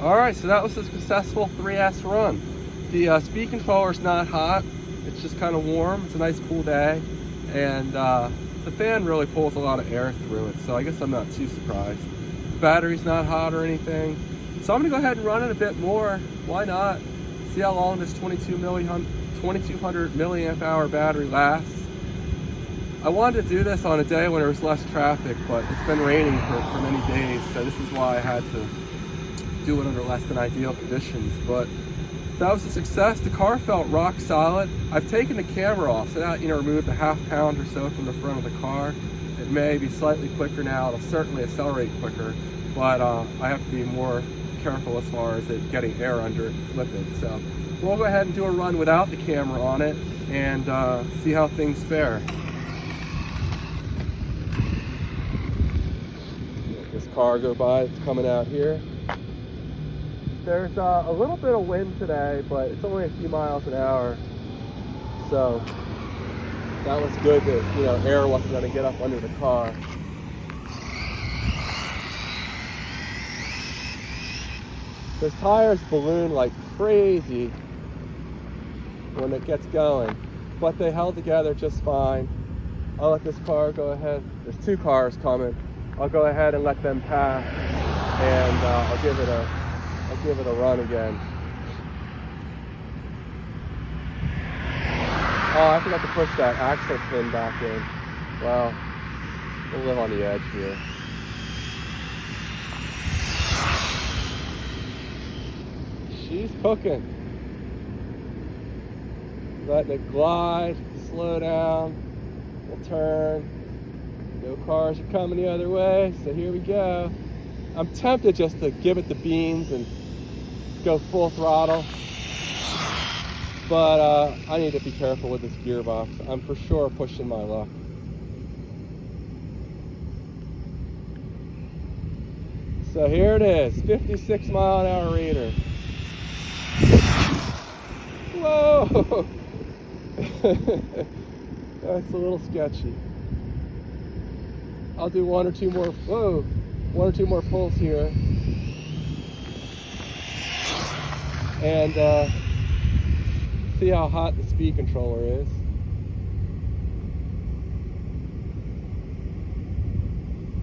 Alright, so that was a successful 3S run. The speed controller's not hot, it's just kind of warm. It's a nice cool day, and the fan really pulls a lot of air through it, so I guess I'm not too surprised. The battery's not hot or anything, so I'm gonna go ahead and run it a bit more. Why not? See how long this 2200 milliamp hour battery lasts. I wanted to do this on a day when there was less traffic, but it's been raining for many days, so this is why I had to do it under less than ideal conditions. But that was a success. The car felt rock solid. I've taken the camera off, so that, removed a half pound or so from the front of the car. It may be slightly quicker now. It'll certainly accelerate quicker, but I have to be more careful as far as it getting air under it and flipping. So we'll go ahead and do a run without the camera on it and see how things fare. Let this car go by. It's coming out here. There's a little bit of wind today, but it's only a few miles an hour. So that was good that, air wasn't going to get up under the car. Those tires balloon like crazy when it gets going, but they held together just fine. I'll let this car go ahead. There's two cars coming. I'll go ahead and let them pass, and I'll give it a run again. Oh, I forgot to push that axle pin back in. Well, we'll live on the edge here. She's cooking. Letting it glide, slow down, we'll turn. No cars are coming the other way, so here we go. I'm tempted just to give it the beans and go full throttle, but I need to be careful with this gearbox. I'm for sure pushing my luck. So here it is, 56 mile an hour reader. Whoa! That's a little sketchy. I'll do one or two more pulls here. And see how hot the speed controller is.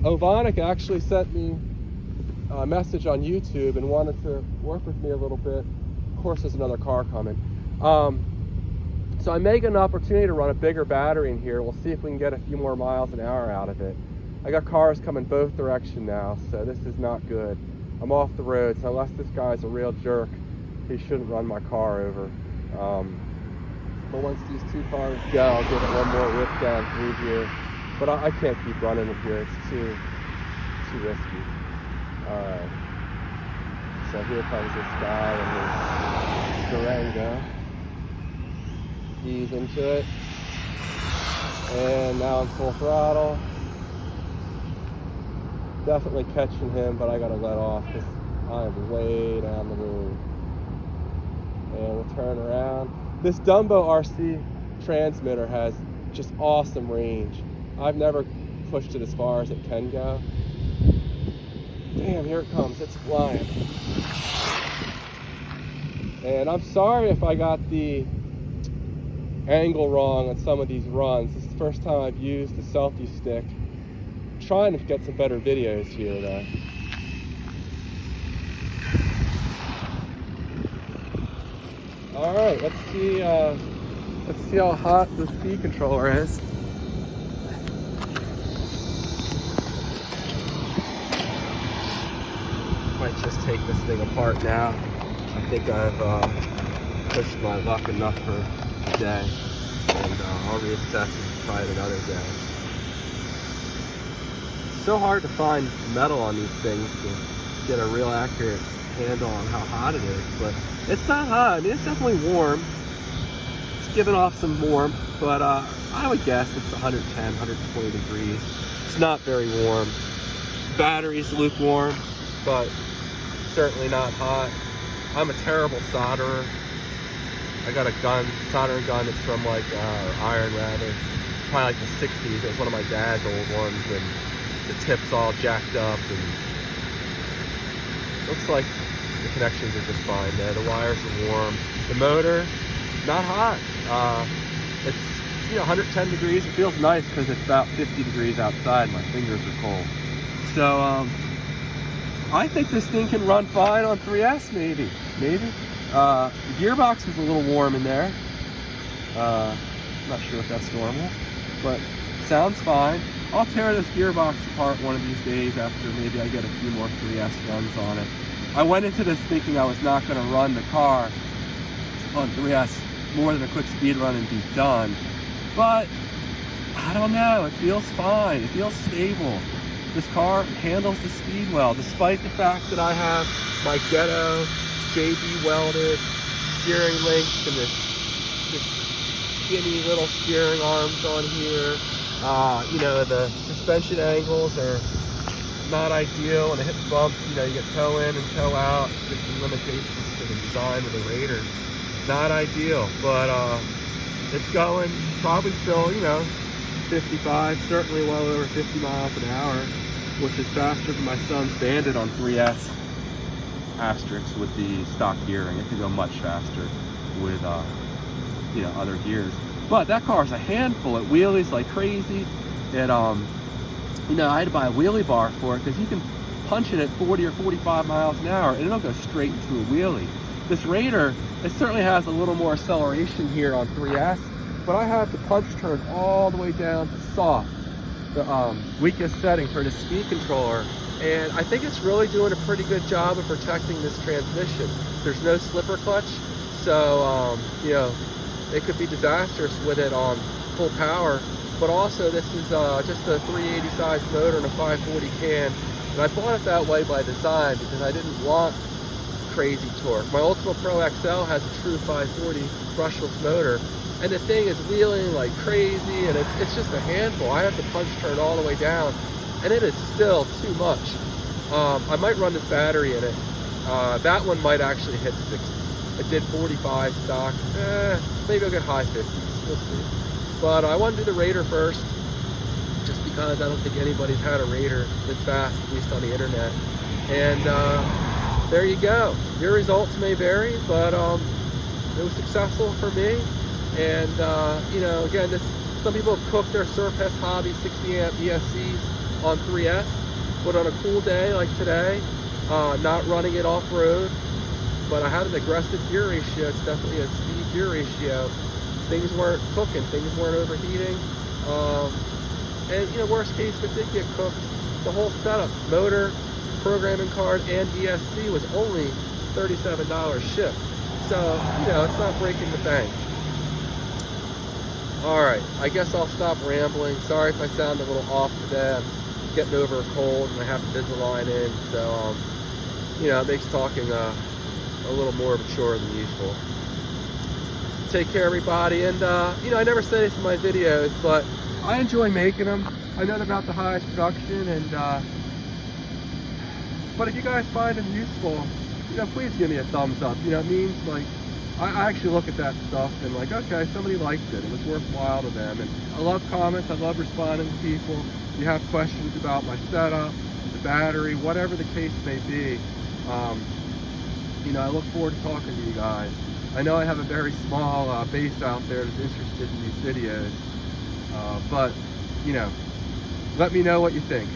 Ovonic actually sent me a message on YouTube and wanted to work with me a little bit. Of course, there's another car coming. So I may get an opportunity to run a bigger battery in here. We'll see if we can get a few more miles an hour out of it. I got cars coming both directions now, so this is not good. I'm off the road, so unless this guy's a real jerk, he shouldn't run my car over. But once these two cars go, I'll give it one more rip down through here. But I can't keep running it here. It's too risky. Alright. So here comes this guy in his Durango. Ease into it. And now I'm full throttle. Definitely catching him, but I gotta let off because I am way down the road. And we'll turn around. This Dumbo RC transmitter has just awesome range. I've never pushed it as far as it can go. Damn, here it comes, it's flying. And I'm sorry if I got the angle wrong on some of these runs. This is the first time I've used the selfie stick. I'm trying to get some better videos here though. Alright, let's see how hot the speed controller is. Might just take this thing apart now. I think I've pushed my luck enough for today, and I'll reassess and try it another day. It's so hard to find metal on these things to get a real accurate handle on how hot it is, but it's not hot. I mean, it's definitely warm. It's giving off some warmth, but I would guess it's 110, 120 degrees. It's not very warm. Battery's lukewarm, but certainly not hot. I'm a terrible solderer. I got a soldering gun that's from like iron rather. Probably like the 60s. It was one of my dad's old ones, and the tip's all jacked up, and looks like the connections are just fine there. The wires are warm. The motor, not hot. It's 110 degrees. It feels nice because it's about 50 degrees outside. My fingers are cold. So I think this thing can run fine on 3S, maybe. The gearbox is a little warm in there. I'm not sure if that's normal, but sounds fine. I'll tear this gearbox apart one of these days after maybe I get a few more 3S runs on it. I went into this thinking I was not going to run the car on 3S more than a quick speed run and be done. But I don't know, it feels fine, it feels stable. This car handles the speed well, despite the fact that I have my ghetto JB welded steering links and this skinny little steering arms on here. The suspension angles are not ideal. When it hits bumps, you get toe in and toe out. Just some limitations to the design of the Raider. Not ideal, but it's going probably still, 55, certainly well over 50 miles an hour, which is faster than my son's Bandit on 3S asterisk with the stock gearing. It can go much faster with, other gears. But that car's a handful. It wheelies like crazy. It, I had to buy a wheelie bar for it because you can punch it at 40 or 45 miles an hour and it'll go straight into a wheelie. This Raider, it certainly has a little more acceleration here on 3S, but I have the punch turn all the way down to soft, the weakest setting for the speed controller. And I think it's really doing a pretty good job of protecting this transmission. There's no slipper clutch, so, it could be disastrous with it on full power. But also this is just a 380 size motor and a 540 can. And I bought it that way by design because I didn't want crazy torque. My Ultima Pro XL has a true 540 brushless motor, and the thing is wheeling like crazy, and it's just a handful. I have the punch turn all the way down, and it is still too much. I might run this battery in it. That one might actually hit 60. It did 45 stock. Maybe I'll get high 50s. We'll see. But I want to do the Raider first, just because I don't think anybody's had a Raider this fast, at least on the internet. And there you go. Your results may vary, but it was successful for me. And again, some people have cooked their Serpent Hobby 60 amp ESCs on 3S, but on a cool day like today, not running it off road, but I had an aggressive gear ratio. It's definitely a speed gear ratio. Things weren't cooking, things weren't overheating. And worst case, if it did get cooked, the whole setup, motor, programming card, and ESC was only $37 shipped. So, it's not breaking the bank. Alright, I guess I'll stop rambling. Sorry if I sound a little off today. I'm getting over a cold and I have Invisalign in, so, it makes talking a little more mature than usual. Take care, everybody, and, I never say this in my videos, but I enjoy making them. I know they're not the highest production, and, but if you guys find them useful, please give me a thumbs up. It means, like, I actually look at that stuff and like, okay, somebody liked it. It was worthwhile to them. And I love comments. I love responding to people. If you have questions about my setup, the battery, whatever the case may be, I look forward to talking to you guys. I know I have a very small base out there that's interested in these videos, but, let me know what you think.